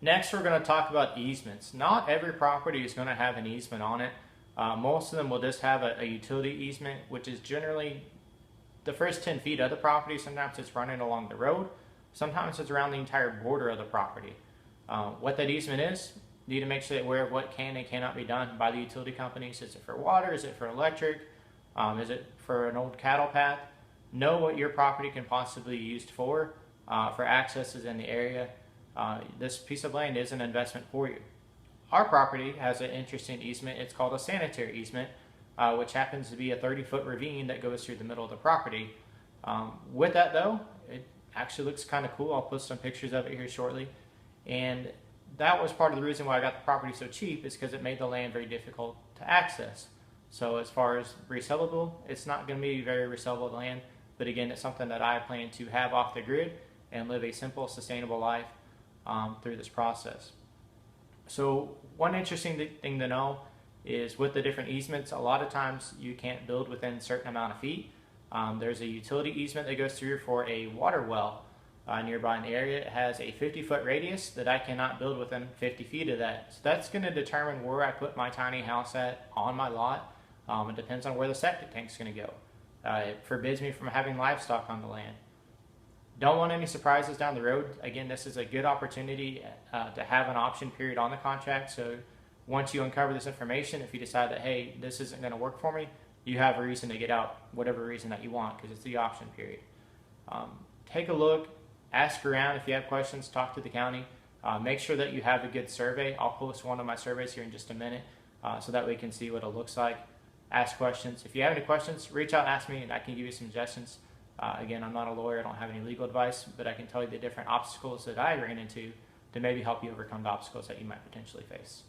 Next, we're going to talk about easements. Not every property is going to have an easement on it. Most of them will just have a utility easement, which is generally the first 10 feet of the property. Sometimes it's running along the road. Sometimes it's around the entire border of the property. What that easement is, you need to make sure that you're aware of what can and cannot be done by the utility companies. Is it for water? Is it for electric? Is it for an old cattle path? Know what your property can possibly be used for accesses in the area. This piece of land is an investment for you. Our property has an interesting easement. It's called a sanitary easement, which happens to be a 30-foot ravine that goes through the middle of the property. With that though, it actually looks kind of cool. I'll post some pictures of it here shortly. And that was part of the reason why I got the property so cheap, is because it made the land very difficult to access. So as far as resellable, it's not going to be very resellable land, but again, it's something that I plan to have off the grid and live a simple, sustainable life through this process. So one interesting thing to know is with the different easements, a lot of times you can't build within a certain amount of feet. There's a utility easement that goes through for a water well nearby in the area. It has a 50-foot radius that I cannot build within 50 feet of that. So that's going to determine where I put my tiny house at on my lot. It depends on where the septic tank is going to go. It forbids me from having livestock on the land. Don't want any surprises down the road. Again, this is a good opportunity to have an option period on the contract. So once you uncover this information, if you decide that, hey, this isn't going to work for me, you have a reason to get out, whatever reason that you want, because it's the option period. Take a look, ask around. If you have questions, talk to the county. Make sure that you have a good survey. I'll post one of my surveys here in just a minute so that we can see what it looks like. Ask questions. If you have any questions, reach out and ask me, and I can give you some suggestions. Again, I'm not a lawyer, I don't have any legal advice, but I can tell you the different obstacles that I ran into to maybe help you overcome the obstacles that you might potentially face.